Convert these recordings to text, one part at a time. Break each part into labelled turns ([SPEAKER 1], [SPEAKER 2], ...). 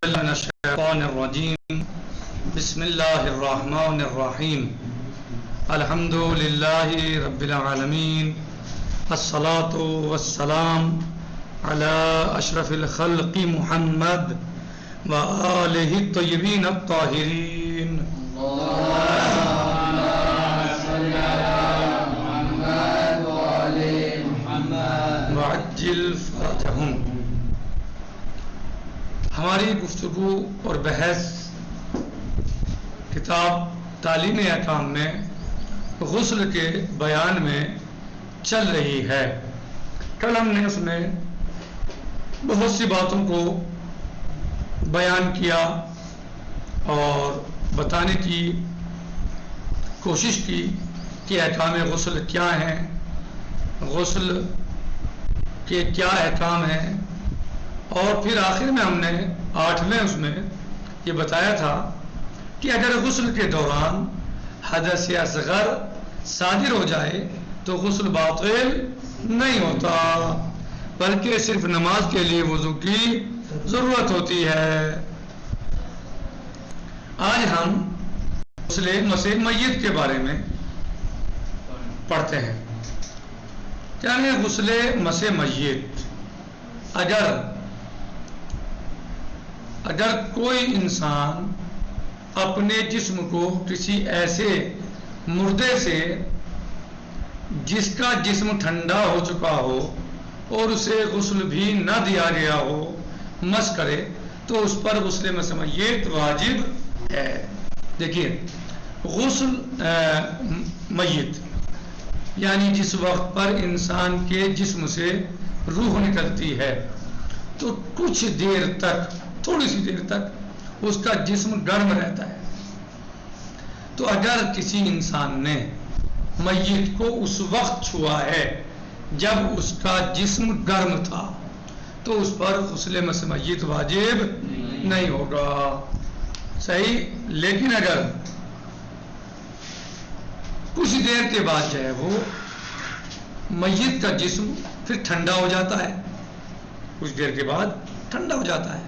[SPEAKER 1] من الشیطان الرجیم بسم اللہ الرحمن الرحیم الحمد للہ رب العالمین الصلاة والسلام علی اشرف الخلق محمد وآلہ الطیبین الطاہرین وعجل فرجہم۔ ہماری گفتگو اور بحث کتاب تعلیم احکام میں غسل کے بیان میں چل رہی ہے۔ کل ہم نے اس میں بہت سی باتوں کو بیان کیا اور بتانے کی کوشش کی کہ احکام غسل کیا ہیں، غسل کے کیا احکام ہیں، اور پھر آخر میں ہم نے 8ویں اس میں یہ بتایا تھا کہ اگر غسل کے دوران حدث اصغر صادر ہو جائے تو غسل باطل نہیں ہوتا، بلکہ صرف نماز کے لیے وضو کی ضرورت ہوتی ہے۔ آج ہم غسل مسح میت کے بارے میں پڑھتے ہیں۔ یعنی غسل مسح میت، اگر کوئی انسان اپنے جسم کو کسی ایسے مردے سے جس کا جسم ٹھنڈا ہو چکا ہو اور اسے غسل بھی نہ دیا گیا ہو مس کرے تو اس پر غسل مسح میت واجب ہے۔ دیکھیے، غسل میت یعنی جس وقت پر انسان کے جسم سے روح نکلتی ہے تو کچھ دیر تک، تھوڑی سی دیر تک اس کا جسم گرم رہتا ہے۔ تو اگر کسی انسان نے میت کو اس وقت چھوا ہے جب اس کا جسم گرم تھا تو اس پر غسل مسح میت واجب نہیں ہوگا، صحیح۔ لیکن اگر کچھ دیر کے بعد جو ہے وہ میت کا جسم پھر ٹھنڈا ہو جاتا ہے، کچھ دیر کے بعد ٹھنڈا ہو جاتا ہے،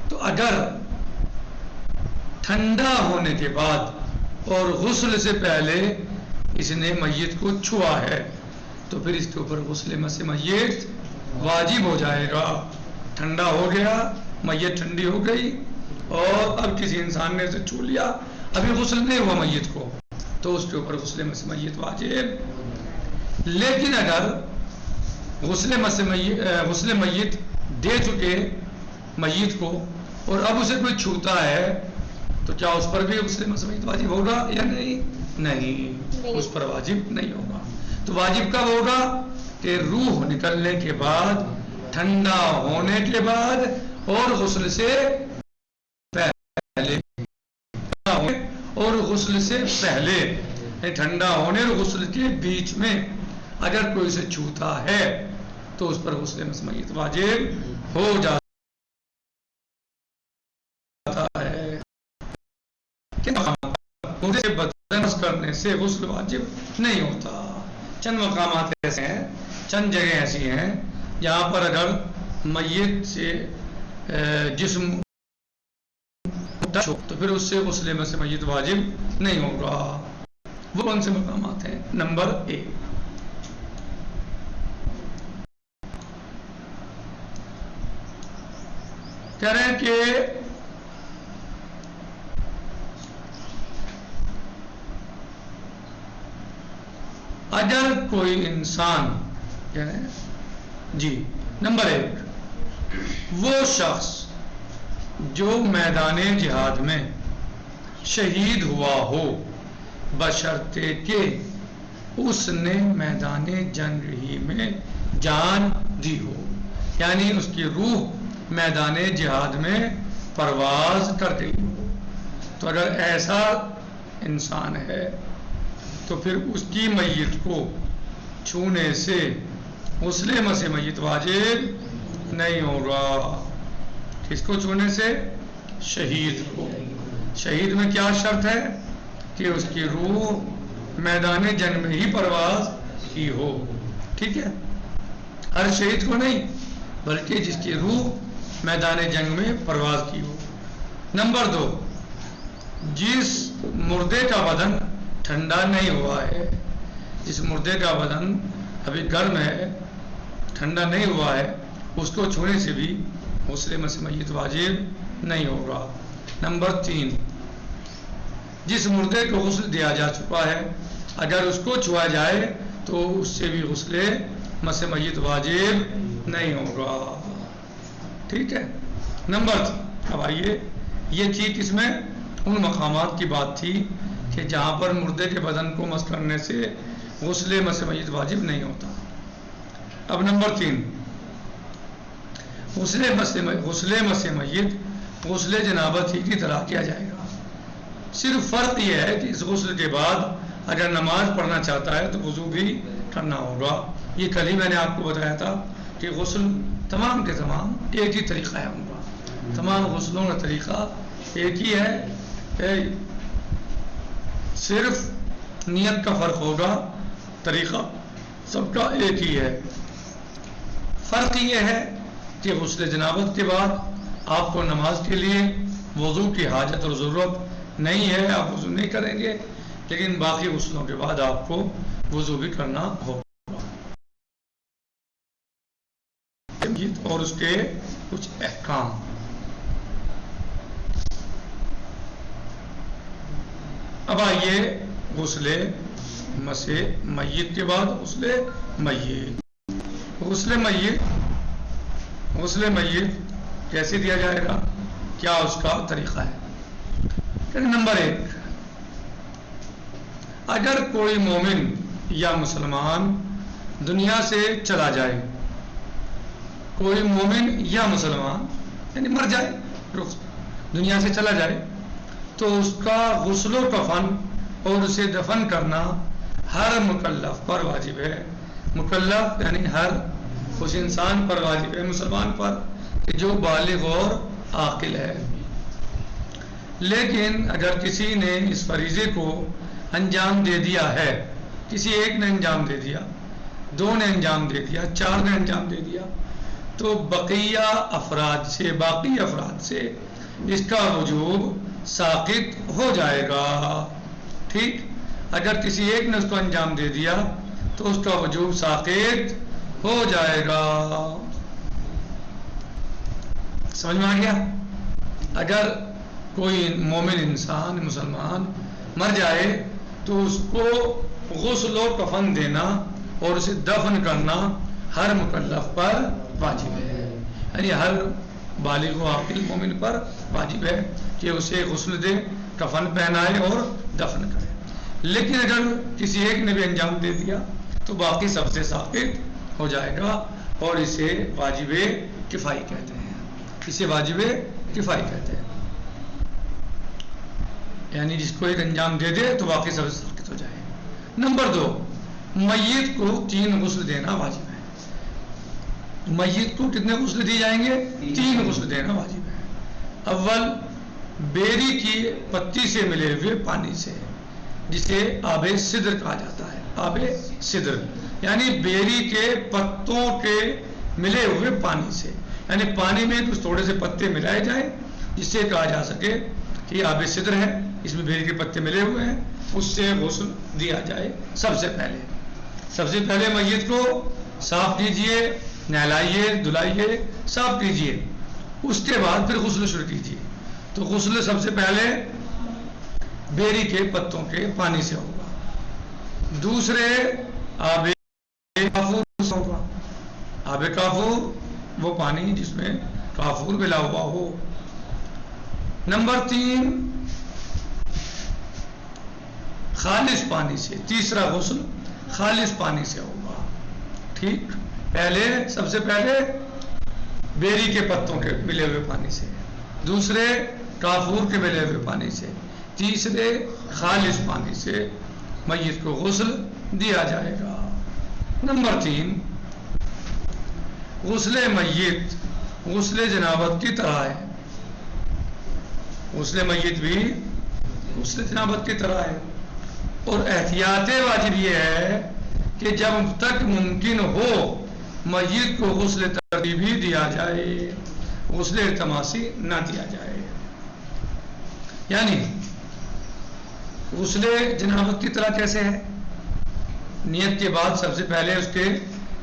[SPEAKER 1] تو اگر ٹھنڈا ہونے کے بعد اور غسل سے پہلے اس نے میت کو چھوا ہے تو پھر اس کے اوپر غسل مسح میت واجب ہو جائے گا۔ ٹھنڈا ہو گیا، میت ٹھنڈی ہو گئی اور اب کسی انسان نے اسے چھو لیا، ابھی غسل نہیں ہوا میت کو، تو اس کے اوپر غسل مسح میت واجب۔ لیکن اگر غسل میت دے چکے میت کو اور اب اسے کوئی چھوتا ہے تو کیا اس پر بھی غسل مسح میت واجب ہوگا یا نہیں؟ نہیں، اس پر واجب نہیں ہوگا۔ تو واجب کب ہوگا؟ کہ روح نکلنے کے بعد، ٹھنڈا ہونے کے بعد اور غسل سے پہلے، اور غسل سے پہلے، ٹھنڈا ہونے اور غسل کے بیچ میں اگر کوئی اسے چھوتا ہے تو اس پر غسل مسح میت واجب ہو جاتا ہے۔ بدن کرنے سے غسل واجب نہیں ہوتا۔ چند مقامات ایسے ہیں، چند جگہ ایسی ہیں جہاں پر اگر میت سے جسم تو پھر اس سے غسل مسح میت واجب نہیں ہوگا۔ وہ کون سے مقامات ہیں؟ نمبر 1، کہہ رہے ہیں کہ اگر کوئی انسان، جی نمبر 1، وہ شخص جو میدان جہاد میں شہید ہوا ہو بشرطے کہ اس نے میدان جنگ ہی میں جان دی ہو، یعنی اس کی روح میدان جہاد میں پرواز کر گئی ہو، تو اگر ایسا انسان ہے تو پھر اس کی میت کو چھونے سے غسل مسح میت واجب نہیں ہوگا۔ کس کو چھونے سے؟ شہید کو۔ شہید میں کیا شرط ہے؟ کہ اس کی روح میدان جنگ میں ہی پرواز کی ہو، ٹھیک ہے؟ ہر شہید کو نہیں، بلکہ جس کی روح میدان جنگ میں پرواز کی ہو۔ نمبر 2، جس مردے کا بدن ٹھنڈا نہیں ہوا ہے، جس مردے کا بدن ابھی گرم ہے، ٹھنڈا نہیں ہوا ہے، اس کو چھونے سے بھی غسل مس میت واجب نہیں ہوگا۔ نمبر 3، جس مردے کو غسل دیا جا چکا ہے اگر اس کو چھوا جائے تو اس سے بھی غسل مس میت واجب نہیں ہوگا۔ ٹھیک ہے۔ نمبر 3، اب آئیے، یہ چیز اس میں ان مقامات کی بات تھی کہ جہاں پر مردے کے بدن کو مس کرنے سے غسل مس میت واجب نہیں ہوتا۔ اب نمبر 3، غسل مس میت غسل جنابت ہی کی طرح کیا جائے گا۔ صرف فرق یہ ہے کہ اس غسل کے بعد اگر نماز پڑھنا چاہتا ہے تو وضو بھی کرنا ہوگا۔ یہ کل ہی میں نے آپ کو بتایا تھا کہ غسل تمام کے تمام ایک ہی طریقہ ہے ان کا، تمام غسلوں کا طریقہ ایک ہی ہے، صرف نیت کا فرق ہوگا، طریقہ سب کا ایک ہی ہے۔ فرق یہ ہے کہ غسل جنابت کے بعد آپ کو نماز کے لیے وضو کی حاجت اور ضرورت نہیں ہے، آپ وضو نہیں کریں گے، لیکن باقی غسلوں کے بعد آپ کو وضو بھی کرنا ہوگا اور اس کے کچھ احکام۔ اب آئیے غسل مس میت کے بعد غسل میت۔ غسل میت کیسے دیا جائے گا، کیا اس کا طریقہ ہے؟ نمبر 1، اگر کوئی مومن یا مسلمان دنیا سے چلا جائے، کوئی مومن یا مسلمان یعنی مر جائے، دنیا سے چلا جائے، تو اس کا غسل و کفن اور اسے دفن کرنا ہر مکلف پر واجب ہے۔ مکلف یعنی ہر اس انسان پر واجب ہے، مسلمان پر، کہ جو بالغ اور عاقل ہے۔ لیکن اگر کسی نے اس فریضے کو انجام دے دیا ہے، کسی ایک نے انجام دے دیا، 2 نے انجام دے دیا، 4 نے انجام دے دیا، تو باقی افراد سے اس کا وجوب ساقط ہو جائے گا۔ ٹھیک، اگر کسی ایک نے اس کو انجام دے دیا تو اس کا وجوب ساقط ہو جائے گا۔ سمجھ میں آ گیا؟ اگر کوئی مومن انسان مسلمان مر جائے تو اس کو غسل و کفن دینا اور اسے دفن کرنا ہر مکلف پر واجب ہے، یعنی ہر بالغ و عاقل مومن پر واجب ہے کہ اسے غسل دے، کفن پہنائے اور دفن کرے۔ لیکن اگر کسی ایک نے بھی انجام دے دیا تو باقی سب سے ساقط ہو جائے گا اور اسے واجب کفائی کہتے ہیں، اسے واجب کفائی کہتے ہیں، یعنی جس کو ایک انجام دے دے تو باقی سب سے ساقط ہو جائے۔ نمبر 2، میت کو 3 غسل دینا واجب ہے۔ میت کو کتنے غسل دیے جائیں گے؟ 3 غسل دینا واجب ہے۔ اول، بیری کی پتی سے ملے ہوئے پانی سے، جسے آب سدر کہا جاتا ہے۔ آب سدر یعنی بیری کے پتوں کے ملے ہوئے پانی سے، یعنی پانی میں کچھ تھوڑے سے پتے ملائے جائیں جس سے کہا جا سکے کہ آب سدر ہے، اس میں بیری کے پتے ملے ہوئے ہیں، اس سے غسل دیا جائے۔ سب سے پہلے میت کو صاف کیجئے، نہلائیے، دھلائیے، صاف کیجئے، اس کے بعد پھر غسل شروع کیجئے۔ تو غسل سب سے پہلے بیری کے پتوں کے پانی سے ہوگا۔ دوسرے، آب کافور سے ہوگا۔ آب کافور وہ پانی جس میں کافور ملا ہوا ہو۔ نمبر 3، خالص پانی سے، تیسرا غسل خالص پانی سے ہوگا۔ ٹھیک، سب سے پہلے بیری کے پتوں کے ملے ہوئے پانی سے، دوسرے کافور کے ملے ہوئے پانی سے، تیسرے خالص پانی سے میت کو غسل دیا جائے گا۔ نمبر 3، غسل میت غسل جنابت کی طرح ہے۔ غسل میت بھی غسل جنابت کی طرح ہے، اور احتیاط واجب یہ ہے کہ جب تک ممکن ہو میت کو غسل ترتیبی دیا جائے۔ غسل التماسی نہ دیا جائے. یعنی غسل جنابت کی طرح کیسے ہے؟ نیت کے بعد سب سے پہلے اس کے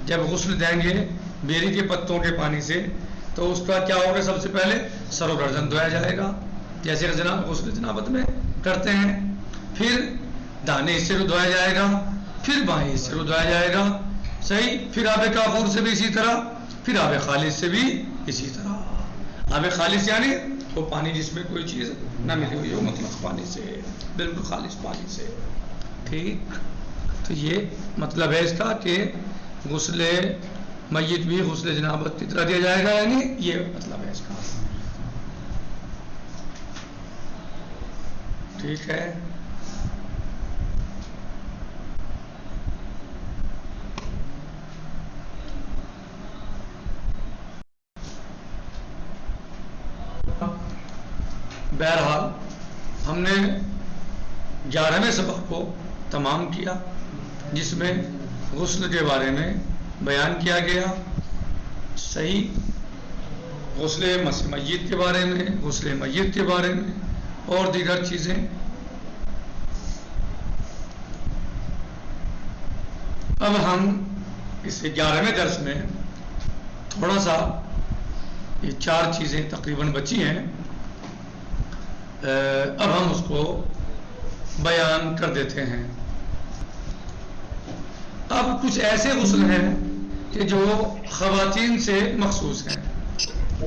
[SPEAKER 1] جب غسل دیں گے بیری کے پتوں کے پانی سے تو اس کا کیا ہوگا؟ سب سے پہلے سر و گردن دھویا جائے گا جیسے غسل جنابت میں کرتے ہیں. پھر دانے حصے کو دھویا جائے گا، پھر بائیں حصے کو دھویا جائے گا. صحیح. پھر آب کافور سے بھی اسی طرح، پھر آب خالص سے بھی اسی طرح. آب خالص یعنی وہ پانی جس میں کوئی چیز نہ ملی ہوئی ہو، مطلق پانی سے، بالکل خالص پانی سے. ٹھیک. تو یہ مطلب ہے اس کا کہ غسل میت بھی غسل جنابت کی طرح دیا جائے گا، یعنی یہ مطلب ہے اس کا. ٹھیک ہے. بہرحال ہم نے 11ویں سبق کو تمام کیا جس میں غسل کے بارے میں بیان کیا گیا. صحیح. غسل میت کے بارے میں، غسل میت کے بارے میں اور دیگر چیزیں. اب ہم اس 11ویں درس میں تھوڑا سا یہ 4 چیزیں تقریباً بچی ہیں، اب ہم اس کو بیان کر دیتے ہیں. اب کچھ ایسے غسل ہیں کہ جو خواتین سے مخصوص ہیں،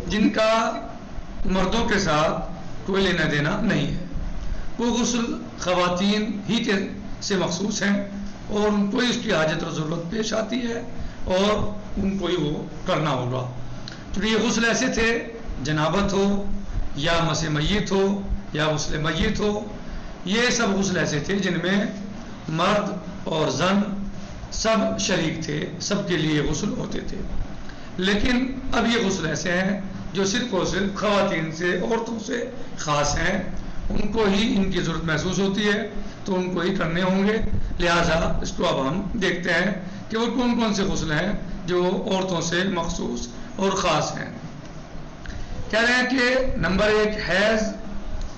[SPEAKER 1] جن کا مردوں کے ساتھ کوئی لینا دینا نہیں ہے. وہ غسل خواتین ہی کے سے مخصوص ہیں اور ان کو اس کی حاجت اور ضرورت پیش آتی ہے اور ان کو ہی وہ کرنا ہوگا. تو یہ غسل ایسے تھے، جنابت ہو یا مس میت ہو یا غسل میت ہو، یہ سب غسل ایسے تھے جن میں مرد اور زن سب شریک تھے، سب کے لیے غسل ہوتے تھے. لیکن اب یہ غسل ایسے ہیں جو صرف اور صرف خواتین سے، عورتوں سے خاص ہیں. ان کو ہی ان کی ضرورت محسوس ہوتی ہے تو ان کو ہی کرنے ہوں گے. لہٰذا اس کو اب ہم دیکھتے ہیں کہ وہ کون کون سے غسل ہیں جو عورتوں سے مخصوص اور خاص ہیں. کہہ رہے ہیں کہ نمبر 1 حیض،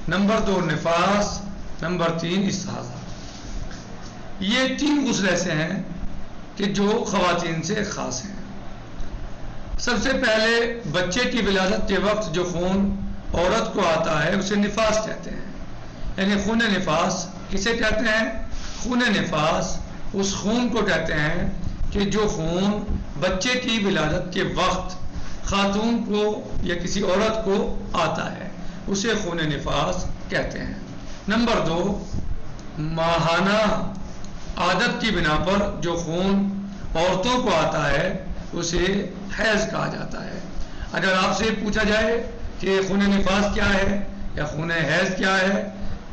[SPEAKER 1] نمبر 2 نفاس، نمبر 3 استحاضہ. یہ 3 غسل ایسے ہیں کہ جو خواتین سے خاص ہیں. سب سے پہلے بچے کی ولادت کے وقت جو خون عورت کو آتا ہے اسے نفاس کہتے ہیں. یعنی خون نفاس کسے کہتے ہیں؟ خون نفاس اس خون کو کہتے ہیں کہ جو خون بچے کی ولادت کے وقت خاتون کو یا کسی عورت کو آتا ہے اسے خون نفاس کہتے ہیں. نمبر 2 ماہانہ عادت کی بنا پر جو خون عورتوں کو آتا ہے اسے حیض کہا جاتا ہے. اگر آپ سے پوچھا جائے کہ خون نفاس کیا ہے یا خون حیض کیا ہے،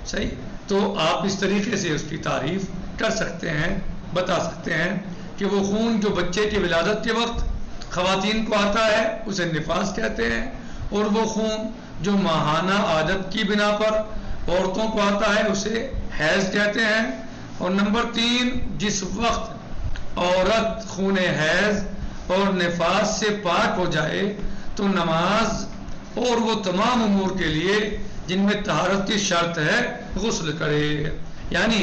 [SPEAKER 1] صحیح، تو آپ اس طریقے سے اس کی تعریف کر سکتے ہیں، بتا سکتے ہیں کہ وہ خون جو بچے کی ولادت کے وقت خواتین کو آتا ہے اسے نفاس کہتے ہیں، اور وہ خون جو ماہانہ عادت کی بنا پر عورتوں کو آتا ہے اسے حیض کہتے ہیں. اور نمبر 3 جس وقت عورت خون حیض اور نفاس سے پاک ہو جائے تو نماز اور وہ تمام امور کے لیے جن میں طہارت کی شرط ہے غسل کرے. یعنی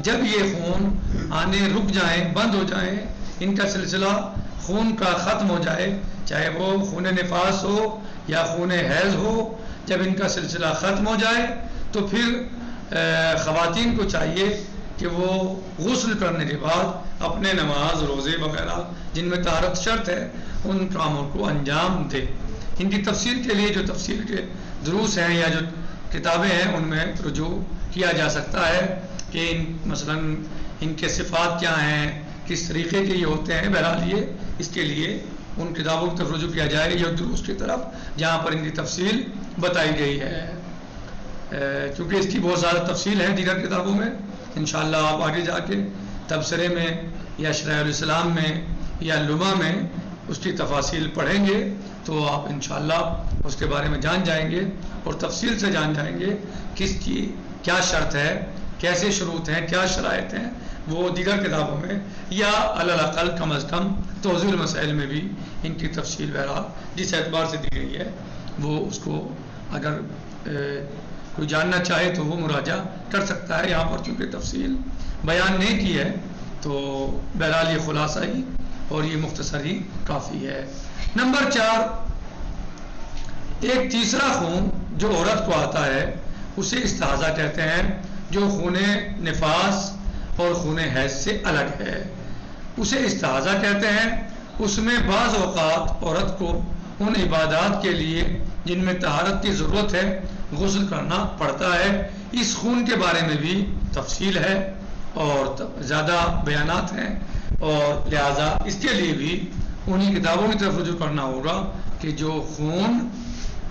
[SPEAKER 1] جب یہ خون آنے رک جائیں، بند ہو جائیں، ان کا سلسلہ خون کا ختم ہو جائے، چاہے وہ خون نفاس ہو یا خون حیض ہو، جب ان کا سلسلہ ختم ہو جائے تو پھر خواتین کو چاہیے کہ وہ غسل کرنے کے بعد اپنے نماز، روزے وغیرہ جن میں طہارت شرط ہے ان کاموں کو انجام دے. ان کی تفصیل کے لیے جو تفصیل کے دروس ہیں یا جو کتابیں ہیں ان میں رجوع کیا جا سکتا ہے کہ مثلا ان کے صفات کیا ہیں، کس طریقے کے یہ ہوتے ہیں. بہرحال یہ اس کے لیے ان کتابوں کی طرف رجوع کیا جائے یا دروس کی طرف جہاں پر ان کی تفصیل بتائی گئی ہے، کیونکہ اس کی بہت زیادہ تفصیل ہے دیگر کتابوں میں. انشاءاللہ آپ آگے جا کے تبصرے میں یا شرح الاسلام میں یا لمع میں اس کی تفاصیل پڑھیں گے تو آپ انشاءاللہ اس کے بارے میں جان جائیں گے اور تفصیل سے جان جائیں گے کس کی کیا شرط ہے، کیسے شروط ہیں، کیا شرائط ہیں، وہ دیگر کتابوں میں یا علی الاقل کم از کم توضیح المسائل میں بھی ان کی تفصیل بہرحال جس اعتبار سے دی گئی ہے وہ اس کو اگر کوئی جاننا چاہے تو وہ مراجعہ کر سکتا ہے. یہاں پر چونکہ تفصیل بیان نہیں کی ہے تو بہرحال یہ خلاصہ ہی اور یہ مختصر ہی کافی ہے. نمبر 4، ایک تیسرا خون جو عورت کو آتا ہے اسے استحاضہ کہتے ہیں، جو خون نفاس اور خون حیض سے الگ ہے. اسے استحاضہ کہتے ہیں. اس میں بعض اوقات عورت کو ان عبادات کے لیے جن میں طہارت کی ضرورت ہے غسل کرنا پڑتا ہے. اس خون کے بارے میں بھی تفصیل ہے اور زیادہ بیانات ہیں، اور لہذا اس کے لیے بھی انہی کتابوں کی طرف رجوع کرنا ہوگا کہ جو خون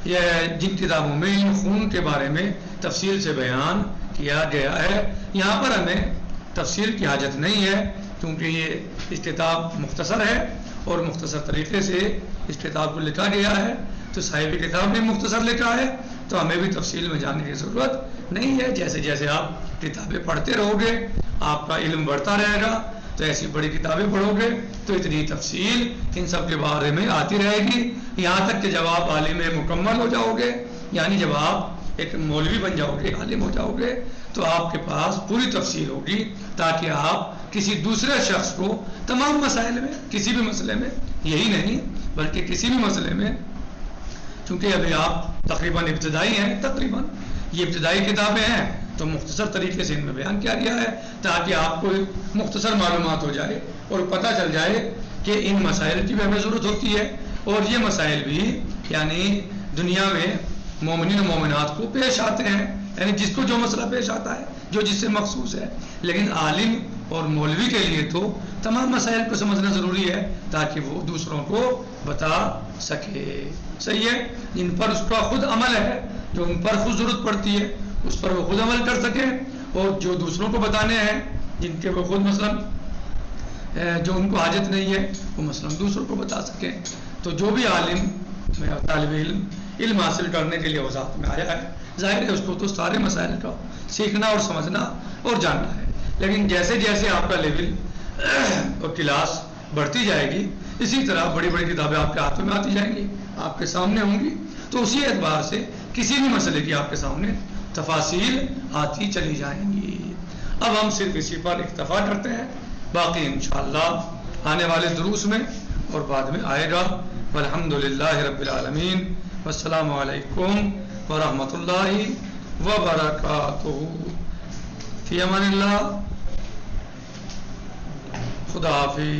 [SPEAKER 1] یا جن کتابوں میں ان خون کے بارے میں تفصیل سے بیان کیا گیا ہے. یہاں پر ہمیں تفصیل کی حاجت نہیں ہے کیونکہ یہ اس کتاب مختصر ہے اور مختصر طریقے سے اس کتاب کو لکھا گیا ہے. تو صاحب کتاب نے مختصر لکھا ہے تو ہمیں بھی تفصیل میں جانے کی ضرورت نہیں ہے. جیسے جیسے آپ کتابیں پڑھتے رہو گے آپ کا علم بڑھتا رہے گا، تو ایسی بڑی کتابیں پڑھو گے تو اتنی تفصیل ان سب کے بارے میں آتی رہے گی، یہاں تک کہ جب آپ عالم مکمل ہو جاؤ گے، یعنی جب آپ ایک مولوی بن جاؤ گے، عالم ہو جاؤ گے، تو آپ کے پاس پوری تفصیل ہوگی تاکہ آپ کسی دوسرے شخص کو تمام مسائل میں، کسی بھی مسئلے میں، یہی نہیں بلکہ کسی بھی مسئلے میں، چونکہ ابھی آپ تقریباً ابتدائی ہیں، تقریباً یہ ابتدائی کتابیں ہیں تو مختصر طریقے سے ان میں بیان کیا گیا ہے تاکہ آپ کو مختصر معلومات ہو جائے اور پتہ چل جائے کہ ان مسائل کی بھی ہمیں ضرورت ہوتی ہے، اور یہ مسائل بھی یعنی دنیا میں مومنین و مومنات کو پیش آتے ہیں، یعنی جس کو جو مسئلہ پیش آتا ہے جو جس سے مخصوص ہے، لیکن عالم اور مولوی کے لیے تو تمام مسائل کو سمجھنا ضروری ہے تاکہ وہ دوسروں کو بتا سکے. صحیح ہے، جن پر اس کا خود عمل ہے، جو ان پر خود ضرورت پڑتی ہے اس پر وہ خود عمل کر سکیں، اور جو دوسروں کو بتانے ہیں جن کے وہ خود مثلا جو ان کو حاجت نہیں ہے وہ مثلا دوسروں کو بتا سکیں. تو جو بھی عالم طالب علم حاصل کرنے کے لیے وضاحت میں آیا ہے، ظاہر ہے اس کو تو سارے مسائل کا سیکھنا اور سمجھنا اور جاننا ہے، لیکن جیسے جیسے آپ کا لیول اور کلاس بڑھتی جائے گی اسی طرح بڑی بڑی کتابیں آپ کے ہاتھوں میں آتی جائیں گی، آپ کے سامنے ہوں گی، تو اسی اعتبار سے کسی بھی مسئلے کی آپ کے سامنے تفاصیل آتی چلی جائیں گی. اب ہم صرف اسی پر اکتفا کرتے ہیں، باقی انشاءاللہ آنے والے دروس میں اور بعد میں آئے گا. والحمدللہ رب العالمین، والسلام علیکم ورحمۃ اللہ وبرکاتہ. فی امان اللہ، خدا حافظ.